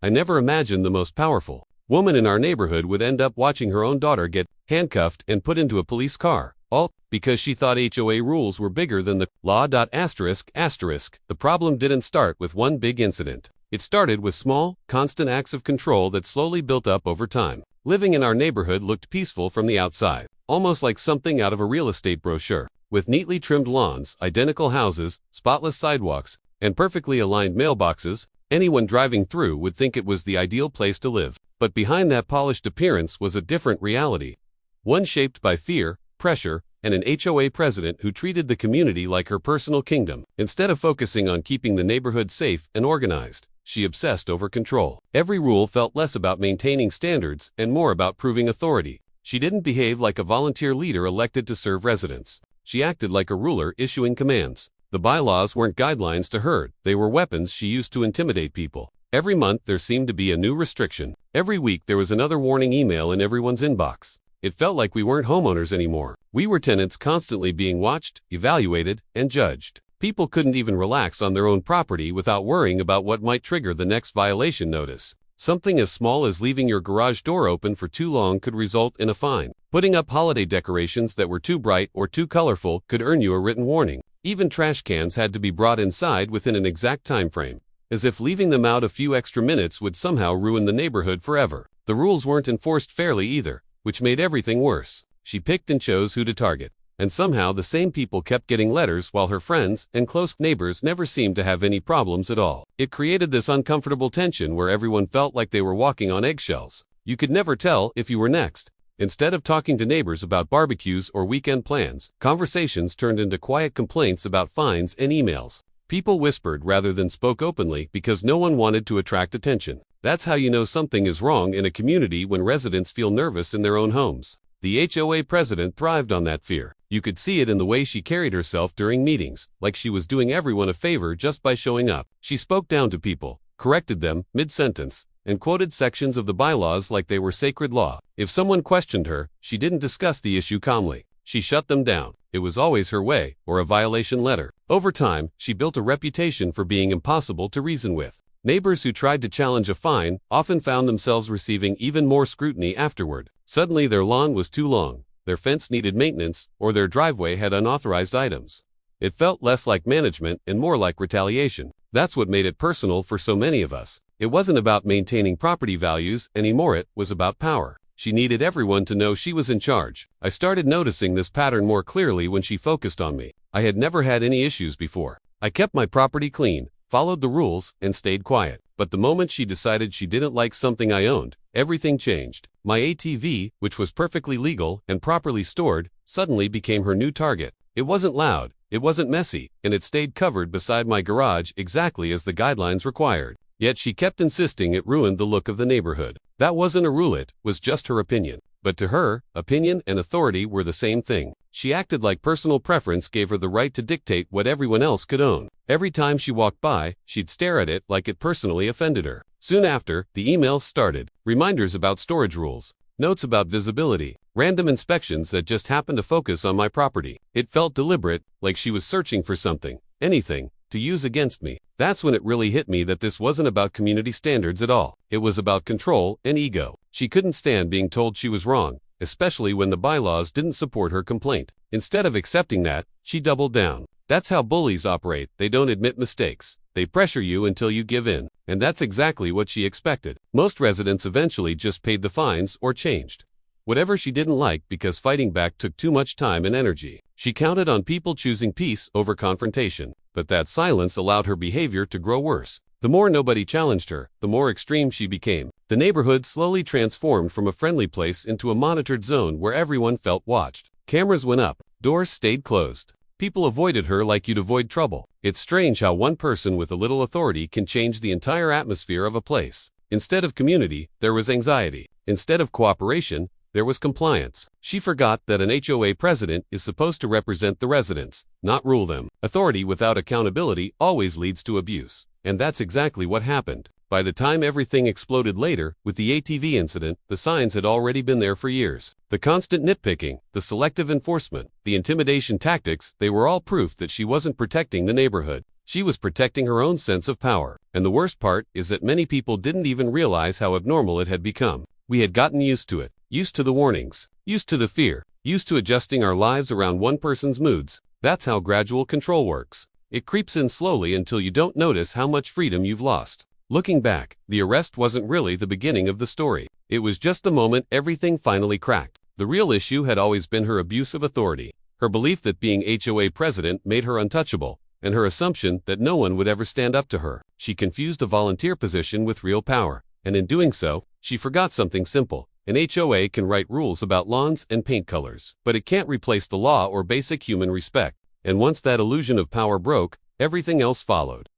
I never imagined the most powerful woman in our neighborhood would end up watching her own daughter get handcuffed and put into a police car, all because she thought HOA rules were bigger than the law. The problem didn't start with one big incident. It started with small, constant acts of control that slowly built up over time. Living in our neighborhood looked peaceful from the outside, almost like something out of a real estate brochure. With neatly trimmed lawns, identical houses, spotless sidewalks, and perfectly aligned mailboxes, anyone driving through would think it was the ideal place to live. But behind that polished appearance was a different reality. One shaped by fear, pressure, and an HOA president who treated the community like her personal kingdom. Instead of focusing on keeping the neighborhood safe and organized, she obsessed over control. Every rule felt less about maintaining standards and more about proving authority. She didn't behave like a volunteer leader elected to serve residents. She acted like a ruler issuing commands. The bylaws weren't guidelines to her, they were weapons she used to intimidate people. Every month there seemed to be a new restriction. Every week there was another warning email in everyone's inbox. It felt like we weren't homeowners anymore. We were tenants constantly being watched, evaluated, and judged. People couldn't even relax on their own property without worrying about what might trigger the next violation notice. Something as small as leaving your garage door open for too long could result in a fine. Putting up holiday decorations that were too bright or too colorful could earn you a written warning. Even trash cans had to be brought inside within an exact time frame, as if leaving them out a few extra minutes would somehow ruin the neighborhood forever. The rules weren't enforced fairly either, which made everything worse. She picked and chose who to target, and somehow the same people kept getting letters while her friends and close neighbors never seemed to have any problems at all. It created this uncomfortable tension where everyone felt like they were walking on eggshells. You could never tell if you were next. Instead of talking to neighbors about barbecues or weekend plans, conversations turned into quiet complaints about fines and emails. People whispered rather than spoke openly because no one wanted to attract attention. That's how you know something is wrong in a community when residents feel nervous in their own homes. The HOA president thrived on that fear. You could see it in the way she carried herself during meetings, like she was doing everyone a favor just by showing up. She spoke down to people, corrected them mid-sentence, and quoted sections of the bylaws like they were sacred law. If someone questioned her, she didn't discuss the issue calmly. She shut them down. It was always her way, or a violation letter. Over time, she built a reputation for being impossible to reason with. Neighbors who tried to challenge a fine often found themselves receiving even more scrutiny afterward. Suddenly their lawn was too long, their fence needed maintenance, or their driveway had unauthorized items. It felt less like management and more like retaliation. That's what made it personal for so many of us. It wasn't about maintaining property values anymore, it was about power. She needed everyone to know she was in charge. I started noticing this pattern more clearly when she focused on me. I had never had any issues before. I kept my property clean, followed the rules, and stayed quiet. But the moment she decided she didn't like something I owned, everything changed. My ATV, which was perfectly legal and properly stored, suddenly became her new target. It wasn't loud, it wasn't messy, and it stayed covered beside my garage exactly as the guidelines required. Yet she kept insisting it ruined the look of the neighborhood. That wasn't a rule, it was just her opinion. But to her, opinion and authority were the same thing. She acted like personal preference gave her the right to dictate what everyone else could own. Every time she walked by, she'd stare at it like it personally offended her. Soon after, the emails started. Reminders about storage rules, notes about visibility, random inspections that just happened to focus on my property. It felt deliberate, like she was searching for something, anything, to use against me. That's when it really hit me that this wasn't about community standards at all. It was about control and ego. She couldn't stand being told she was wrong, especially when the bylaws didn't support her complaint. Instead of accepting that, she doubled down. That's how bullies operate. They don't admit mistakes. They pressure you until you give in. And that's exactly what she expected. Most residents eventually just paid the fines or changed whatever she didn't like because fighting back took too much time and energy. She counted on people choosing peace over confrontation, but that silence allowed her behavior to grow worse. The more nobody challenged her, the more extreme she became. The neighborhood slowly transformed from a friendly place into a monitored zone where everyone felt watched. Cameras went up, doors stayed closed. People avoided her like you'd avoid trouble. It's strange how one person with a little authority can change the entire atmosphere of a place. Instead of community, there was anxiety. Instead of cooperation, there was compliance. She forgot that an HOA president is supposed to represent the residents, not rule them. Authority without accountability always leads to abuse. And that's exactly what happened. By the time everything exploded later, with the ATV incident, the signs had already been there for years. The constant nitpicking, the selective enforcement, the intimidation tactics, they were all proof that she wasn't protecting the neighborhood. She was protecting her own sense of power. And the worst part is that many people didn't even realize how abnormal it had become. We had gotten used to it, used to the warnings, used to the fear, used to adjusting our lives around one person's moods. That's how gradual control works. It creeps in slowly until you don't notice how much freedom you've lost. Looking back, the arrest wasn't really the beginning of the story. It was just the moment everything finally cracked. The real issue had always been her abuse of authority, her belief that being HOA president made her untouchable, and her assumption that no one would ever stand up to her. She confused a volunteer position with real power, and in doing so, she forgot something simple. An HOA can write rules about lawns and paint colors, but it can't replace the law or basic human respect. And once that illusion of power broke, everything else followed.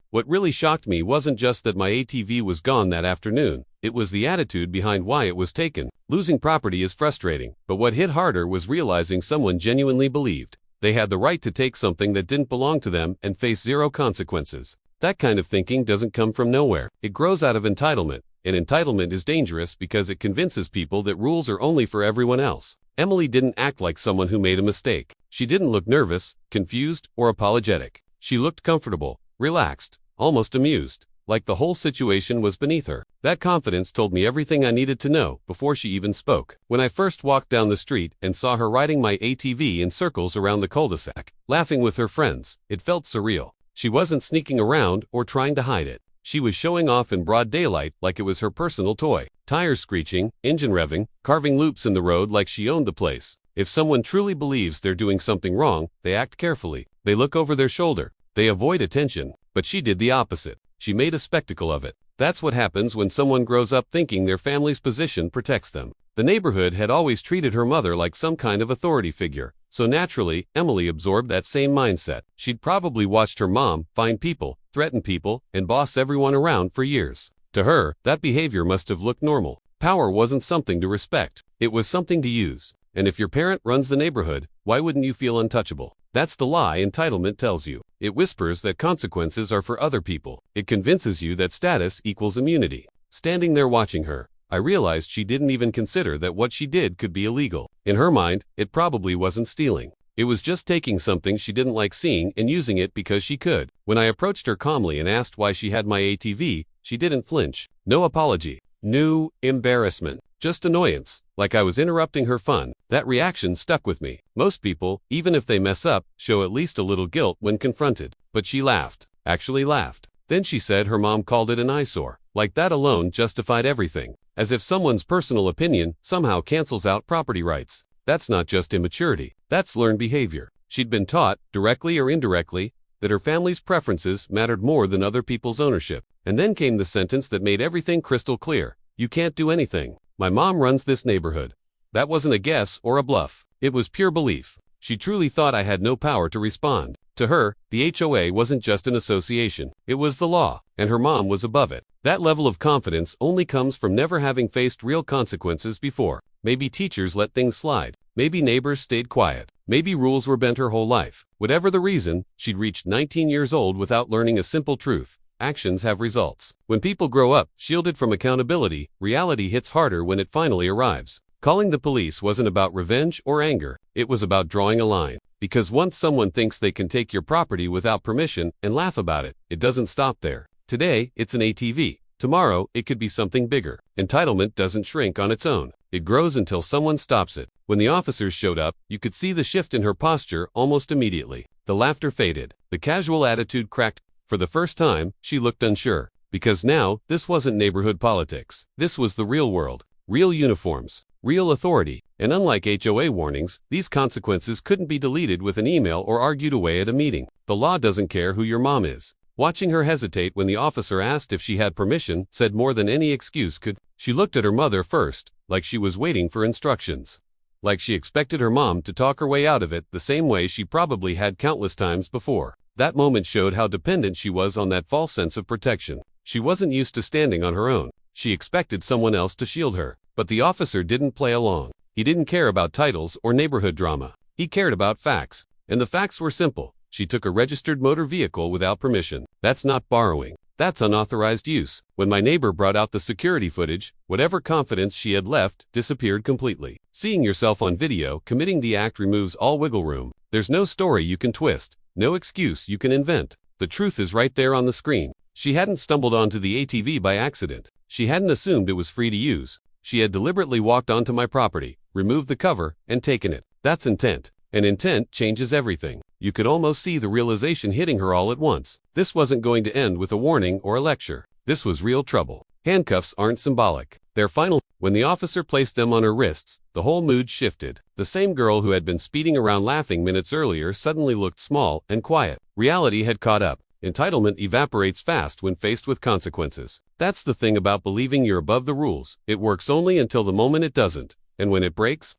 What really shocked me wasn't just that my ATV was gone that afternoon, it was the attitude behind why it was taken. Losing property is frustrating, but what hit harder was realizing someone genuinely believed they had the right to take something that didn't belong to them and face zero consequences. That kind of thinking doesn't come from nowhere. It grows out of entitlement, and entitlement is dangerous because it convinces people that rules are only for everyone else. Emily didn't act like someone who made a mistake. She didn't look nervous, confused, or apologetic. She looked comfortable, relaxed, almost amused, like the whole situation was beneath her. That confidence told me everything I needed to know before she even spoke. When I first walked down the street and saw her riding my ATV in circles around the cul-de-sac, laughing with her friends, it felt surreal. She wasn't sneaking around or trying to hide it. She was showing off in broad daylight like it was her personal toy. Tires screeching, engine revving, carving loops in the road like she owned the place. If someone truly believes they're doing something wrong, they act carefully. They look over their shoulder. They avoid attention. But she did the opposite. She made a spectacle of it. That's what happens when someone grows up thinking their family's position protects them. The neighborhood had always treated her mother like some kind of authority figure. So naturally, Emily absorbed that same mindset. She'd probably watched her mom find people, threaten people, and boss everyone around for years. To her, that behavior must have looked normal. Power wasn't something to respect. It was something to use. And if your parent runs the neighborhood, why wouldn't you feel untouchable? That's the lie entitlement tells you. It whispers that consequences are for other people. It convinces you that status equals immunity. Standing there watching her, I realized she didn't even consider that what she did could be illegal. In her mind, it probably wasn't stealing. It was just taking something she didn't like seeing and using it because she could. When I approached her calmly and asked why she had my ATV, she didn't flinch. No apology. No embarrassment. Just annoyance, like I was interrupting her fun. That reaction stuck with me. Most people, even if they mess up, show at least a little guilt when confronted. But she laughed. Actually laughed. Then she said her mom called it an eyesore. Like that alone justified everything. As if someone's personal opinion somehow cancels out property rights. That's not just immaturity. That's learned behavior. She'd been taught, directly or indirectly, that her family's preferences mattered more than other people's ownership. And then came the sentence that made everything crystal clear. You can't do anything. My mom runs this neighborhood. That wasn't a guess or a bluff. It was pure belief. She truly thought I had no power to respond. To her, the HOA wasn't just an association. It was the law, and her mom was above it. That level of confidence only comes from never having faced real consequences before. Maybe teachers let things slide. Maybe neighbors stayed quiet. Maybe rules were bent her whole life. Whatever the reason, she'd reached 19 years old without learning a simple truth. Actions have results. When people grow up, shielded from accountability, reality hits harder when it finally arrives. Calling the police wasn't about revenge or anger. It was about drawing a line. Because once someone thinks they can take your property without permission and laugh about it, it doesn't stop there. Today, it's an ATV. Tomorrow, it could be something bigger. Entitlement doesn't shrink on its own. It grows until someone stops it. When the officers showed up, you could see the shift in her posture almost immediately. The laughter faded. The casual attitude cracked. For the first time, she looked unsure. Because now, this wasn't neighborhood politics. This was the real world. Real uniforms. Real authority. And unlike HOA warnings, these consequences couldn't be deleted with an email or argued away at a meeting. The law doesn't care who your mom is. Watching her hesitate when the officer asked if she had permission said more than any excuse could. She looked at her mother first, like she was waiting for instructions. Like she expected her mom to talk her way out of it the same way she probably had countless times before. That moment showed how dependent she was on that false sense of protection. She wasn't used to standing on her own. She expected someone else to shield her. But the officer didn't play along. He didn't care about titles or neighborhood drama. He cared about facts. And the facts were simple. She took a registered motor vehicle without permission. That's not borrowing. That's unauthorized use. When my neighbor brought out the security footage, whatever confidence she had left disappeared completely. Seeing yourself on video committing the act removes all wiggle room. There's no story you can twist. No excuse you can invent. The truth is right there on the screen. She hadn't stumbled onto the ATV by accident. She hadn't assumed it was free to use. She had deliberately walked onto my property, removed the cover, and taken it. That's intent. And intent changes everything. You could almost see the realization hitting her all at once. This wasn't going to end with a warning or a lecture. This was real trouble. Handcuffs aren't symbolic. They're final. When the officer placed them on her wrists, the whole mood shifted. The same girl who had been speeding around laughing minutes earlier suddenly looked small and quiet. Reality had caught up. Entitlement evaporates fast when faced with consequences. That's the thing about believing you're above the rules. It works only until the moment it doesn't. And when it breaks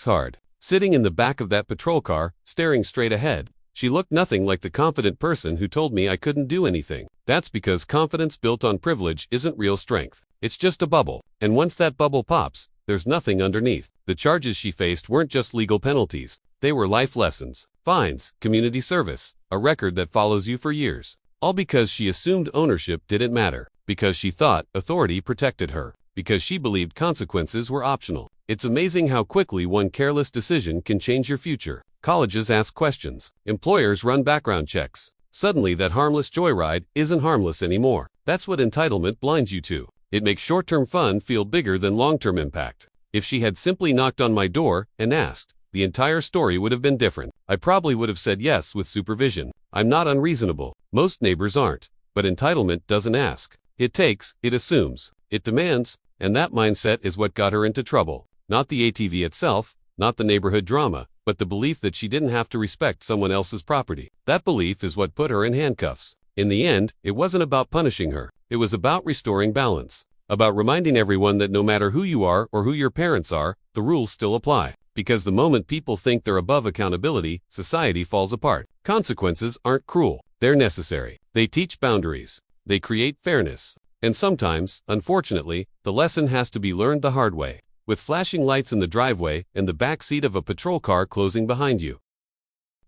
hard. Sitting in the back of that patrol car, staring straight ahead, she looked nothing like the confident person who told me I couldn't do anything. That's because confidence built on privilege isn't real strength. It's just a bubble. And once that bubble pops, there's nothing underneath. The charges she faced weren't just legal penalties. They were life lessons, fines, community service, a record that follows you for years. All because she assumed ownership didn't matter. Because she thought authority protected her. Because she believed consequences were optional. It's amazing how quickly one careless decision can change your future. Colleges ask questions. Employers run background checks. Suddenly that harmless joyride isn't harmless anymore. That's what entitlement blinds you to. It makes short-term fun feel bigger than long-term impact. If she had simply knocked on my door and asked, the entire story would have been different. I probably would have said yes with supervision. I'm not unreasonable. Most neighbors aren't. But entitlement doesn't ask. It takes, it assumes, it demands, and that mindset is what got her into trouble. Not the ATV itself, not the neighborhood drama, but the belief that she didn't have to respect someone else's property. That belief is what put her in handcuffs. In the end, it wasn't about punishing her. It was about restoring balance. About reminding everyone that no matter who you are or who your parents are, the rules still apply. Because the moment people think they're above accountability, society falls apart. Consequences aren't cruel. They're necessary. They teach boundaries. They create fairness. And sometimes, unfortunately, the lesson has to be learned the hard way. With flashing lights in the driveway and the back seat of a patrol car closing behind you.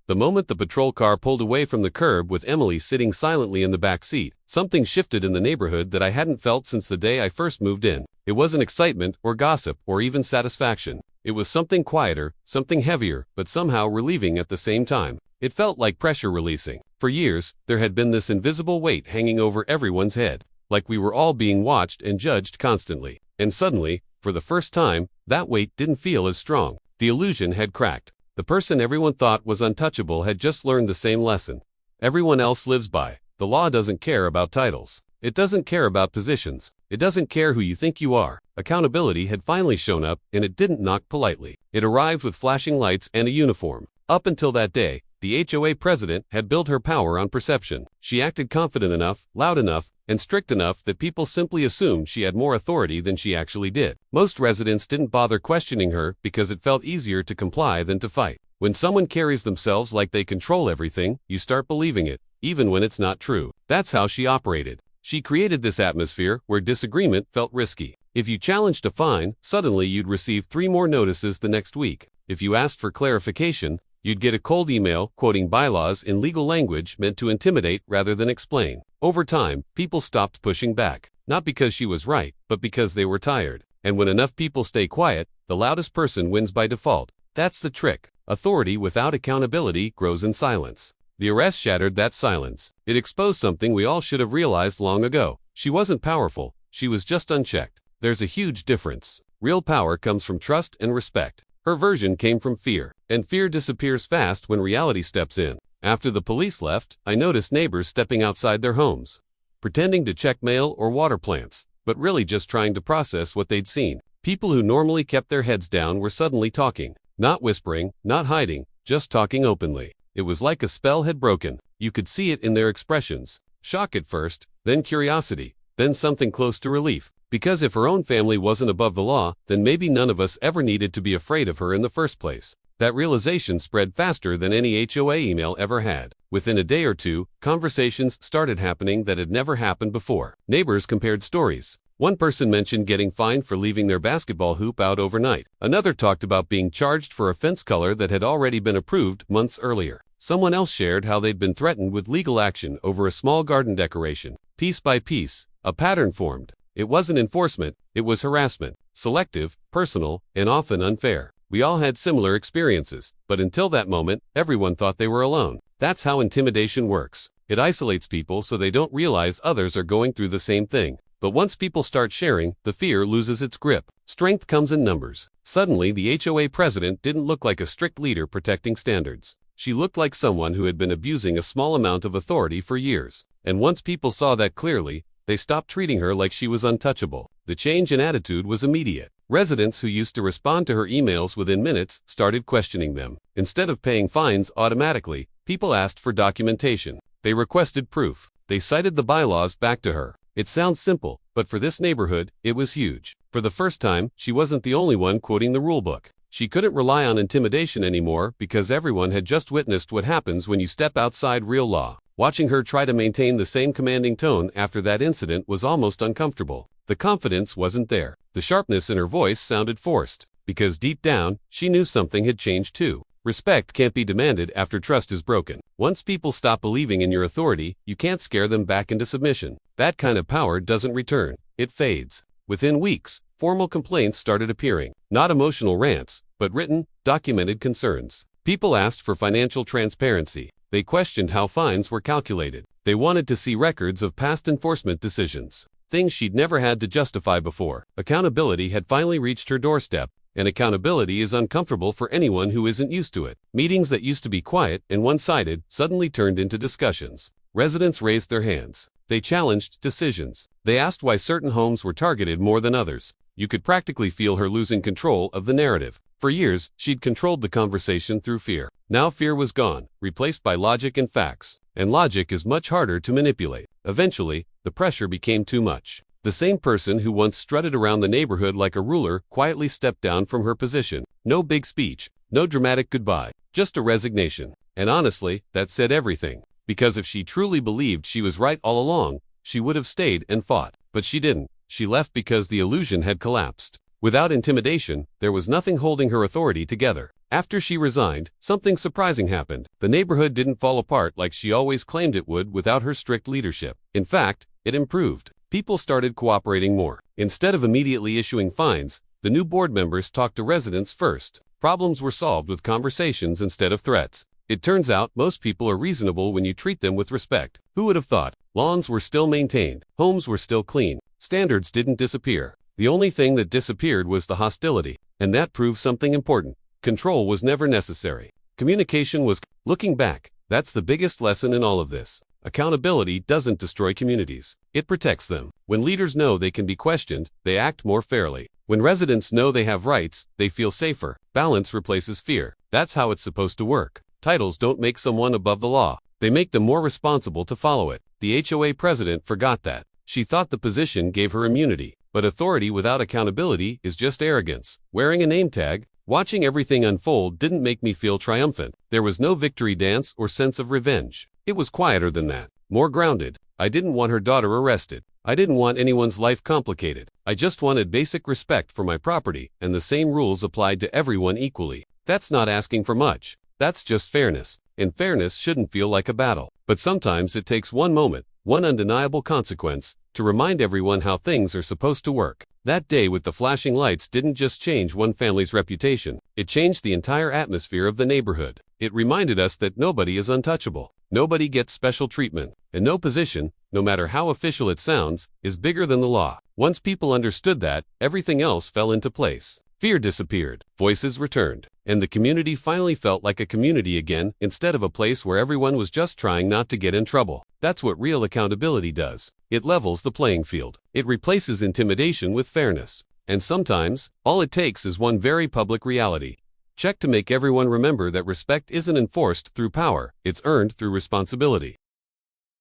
The moment the patrol car pulled away from the curb with Emily sitting silently in the back seat, something shifted in the neighborhood that I hadn't felt since the day I first moved in. It wasn't excitement or gossip or even satisfaction. It was something quieter, something heavier, but somehow relieving at the same time. It felt like pressure releasing. For years, there had been this invisible weight hanging over everyone's head, like we were all being watched and judged constantly. And suddenly, for the first time, that weight didn't feel as strong. The illusion had cracked. The person everyone thought was untouchable had just learned the same lesson. Everyone else lives by. The law doesn't care about titles. It doesn't care about positions. It doesn't care who you think you are. Accountability had finally shown up, and it didn't knock politely. It arrived with flashing lights and a uniform. Up until that day, the HOA president had built her power on perception. She acted confident enough, loud enough, and strict enough that people simply assumed she had more authority than she actually did. Most residents didn't bother questioning her because it felt easier to comply than to fight. When someone carries themselves like they control everything, you start believing it, even when it's not true. That's how she operated. She created this atmosphere where disagreement felt risky. If you challenged a fine, suddenly you'd receive 3 more notices the next week. If you asked for clarification, you'd get a cold email quoting bylaws in legal language meant to intimidate rather than explain. Over time, people stopped pushing back, not because she was right, but because they were tired. And when enough people stay quiet, the loudest person wins by default. That's the trick. Authority without accountability grows in silence. The arrest shattered that silence. It exposed something we all should have realized long ago. She wasn't powerful. She was just unchecked. There's a huge difference. Real power comes from trust and respect. Her version came from fear, and fear disappears fast when reality steps in. After the police left, I noticed neighbors stepping outside their homes, pretending to check mail or water plants, but really just trying to process what they'd seen. People who normally kept their heads down were suddenly talking, not whispering, not hiding, just talking openly. It was like a spell had broken. You could see it in their expressions. Shock at first, then curiosity, then something close to relief. Because if her own family wasn't above the law, then maybe none of us ever needed to be afraid of her in the first place. That realization spread faster than any HOA email ever had. Within a day or two, conversations started happening that had never happened before. Neighbors compared stories. One person mentioned getting fined for leaving their basketball hoop out overnight. Another talked about being charged for a fence color that had already been approved months earlier. Someone else shared how they'd been threatened with legal action over a small garden decoration. Piece by piece, a pattern formed. It wasn't enforcement, it was harassment. Selective, personal, and often unfair. We all had similar experiences, but until that moment, everyone thought they were alone. That's how intimidation works. It isolates people so they don't realize others are going through the same thing. But once people start sharing, the fear loses its grip. Strength comes in numbers. Suddenly, the HOA president didn't look like a strict leader protecting standards. She looked like someone who had been abusing a small amount of authority for years. And once people saw that clearly, they stopped treating her like she was untouchable. The change in attitude was immediate. Residents who used to respond to her emails within minutes started questioning them. Instead of paying fines automatically, people asked for documentation. They requested proof. They cited the bylaws back to her. It sounds simple, but for this neighborhood, it was huge. For the first time, she wasn't the only one quoting the rulebook. She couldn't rely on intimidation anymore because everyone had just witnessed what happens when you step outside real law. Watching her try to maintain the same commanding tone after that incident was almost uncomfortable. The confidence wasn't there. The sharpness in her voice sounded forced, because deep down, she knew something had changed too. Respect can't be demanded after trust is broken. Once people stop believing in your authority, you can't scare them back into submission. That kind of power doesn't return. It fades. Within weeks, formal complaints started appearing. Not emotional rants, but written, documented concerns. People asked for financial transparency. They questioned how fines were calculated. They wanted to see records of past enforcement decisions. Things she'd never had to justify before. Accountability had finally reached her doorstep. And accountability is uncomfortable for anyone who isn't used to it. Meetings that used to be quiet and one-sided suddenly turned into discussions. Residents raised their hands. They challenged decisions. They asked why certain homes were targeted more than others. You could practically feel her losing control of the narrative. For years, she'd controlled the conversation through fear. Now fear was gone, replaced by logic and facts. And logic is much harder to manipulate. Eventually, the pressure became too much. The same person who once strutted around the neighborhood like a ruler quietly stepped down from her position. No big speech, no dramatic goodbye, just a resignation. And honestly, that said everything. Because if she truly believed she was right all along, she would have stayed and fought. But she didn't. She left because the illusion had collapsed. Without intimidation, there was nothing holding her authority together. After she resigned, something surprising happened. The neighborhood didn't fall apart like she always claimed it would without her strict leadership. In fact, it improved. People started cooperating more. Instead of immediately issuing fines, the new board members talked to residents first. Problems were solved with conversations instead of threats. It turns out most people are reasonable when you treat them with respect. Who would have thought? Lawns were still maintained. Homes were still clean. Standards didn't disappear. The only thing that disappeared was the hostility. And that proves something important. Control was never necessary. Communication was. Looking back, that's the biggest lesson in all of this. Accountability doesn't destroy communities. It protects them. When leaders know they can be questioned, they act more fairly. When residents know they have rights, they feel safer. Balance replaces fear. That's how it's supposed to work. Titles don't make someone above the law. They make them more responsible to follow it. The HOA president forgot that. She thought the position gave her immunity. But authority without accountability is just arrogance. Wearing a name tag, watching everything unfold didn't make me feel triumphant. There was no victory dance or sense of revenge. It was quieter than that, more grounded. I didn't want her daughter arrested. I didn't want anyone's life complicated. I just wanted basic respect for my property, and the same rules applied to everyone equally. That's not asking for much. That's just fairness. And fairness shouldn't feel like a battle. But sometimes it takes one moment, one undeniable consequence, to remind everyone how things are supposed to work. That day with the flashing lights didn't just change one family's reputation. It changed the entire atmosphere of the neighborhood. It reminded us that nobody is untouchable. Nobody gets special treatment, and no position, no matter how official it sounds, is bigger than the law. Once people understood that, everything else fell into place. Fear disappeared, voices returned, and the community finally felt like a community again instead of a place where everyone was just trying not to get in trouble. That's what real accountability does. It levels the playing field. It replaces intimidation with fairness. And sometimes, all it takes is one very public reality. Check to make everyone remember that respect isn't enforced through power, it's earned through responsibility.